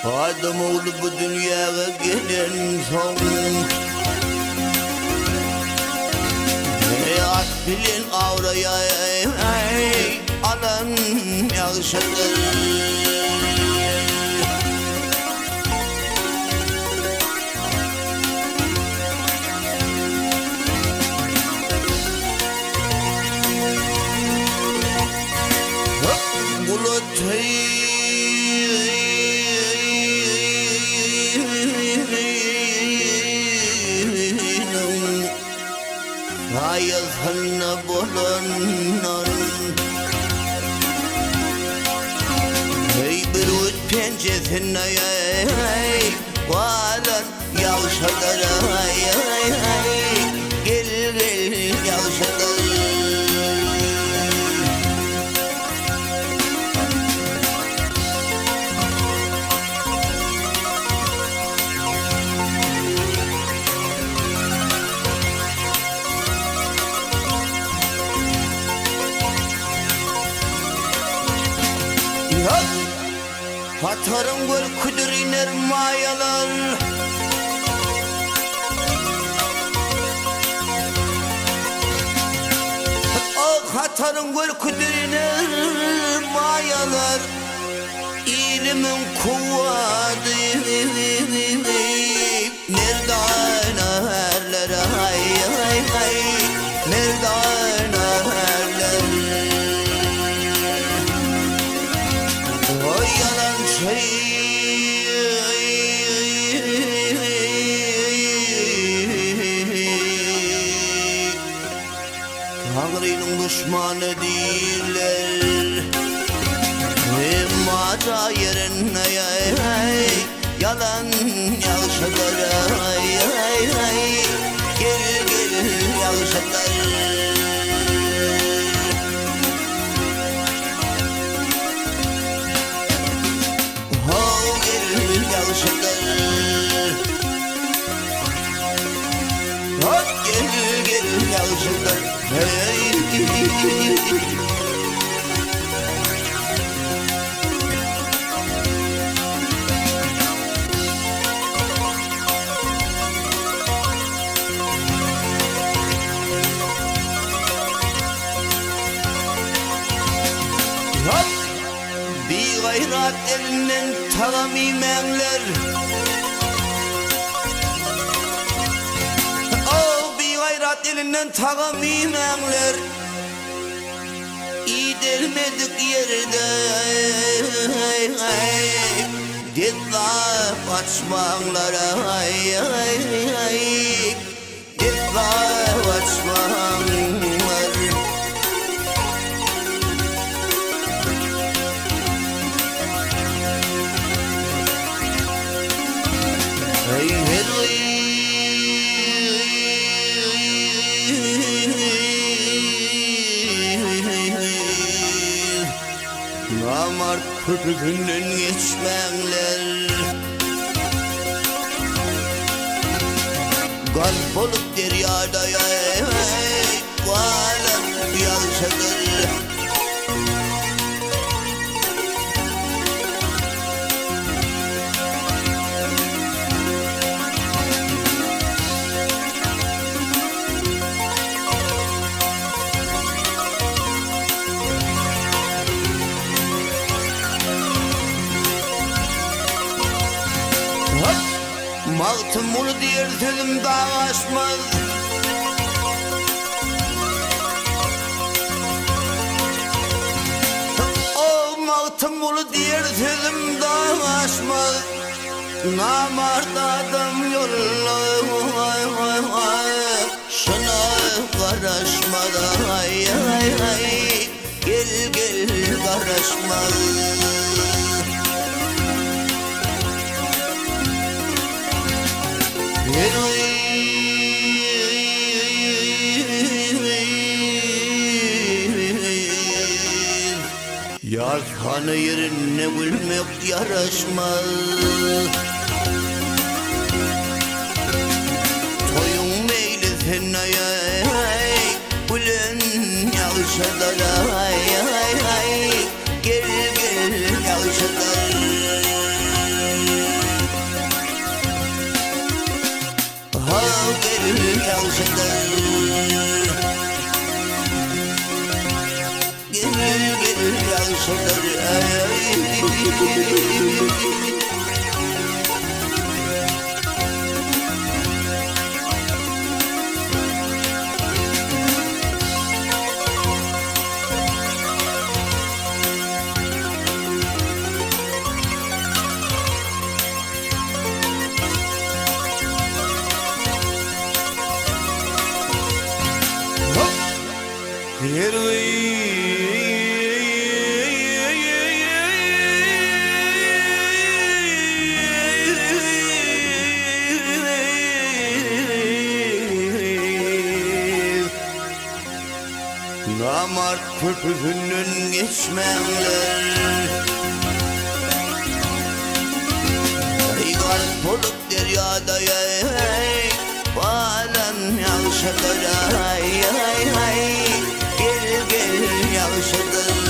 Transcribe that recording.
Adam oldu bu dünyaya gelen son. At bilin avraya alan Ýagşydyr. Hayatına bulanan hey bir öt pençesine valan Ýagşydyr gel gel Ýagşydyr. Hatarın gör küdür iner mayalar. Oh hatarın gör küdür iner mayalar. İlimin kuvveti nereden erler hay hay hay nereden erler. Oy yalan şey Tanrı'nın düşmanı değiller. Mağara yerine yalan Ýagşydyr gel gel Ýagşydyr. Ýagşydyr hop gel gel Ýagşydyr hey. Bir gayrat elinden tagamimler. Oh bir gayrat elinden tagamimler. İdelmedik yerde Döwran açmaklara Döwran açmaklar. Namart köpüğünden geçmekler. Galp olup deryada valan Ýagşydyr. Maltım ulu diyer sözüm dağ aşmaz. O maltım ulu diyer sözüm dağ aşmaz. Namart adam yollar şuna karışmadan gel gel karışmaz. Yarkanı yerine gülmek yaraşmaz. Toyun meyli senaya Ýagşydyr ay ay ay gel gel Ýagşydyr ha gel Ýagşydyr gel gel Ýagşydyr ay Namart köpüğünün geçmeler Aygar tolup deryada Balan Ýagşydyr ay ay ay gel gel Ýagşydyr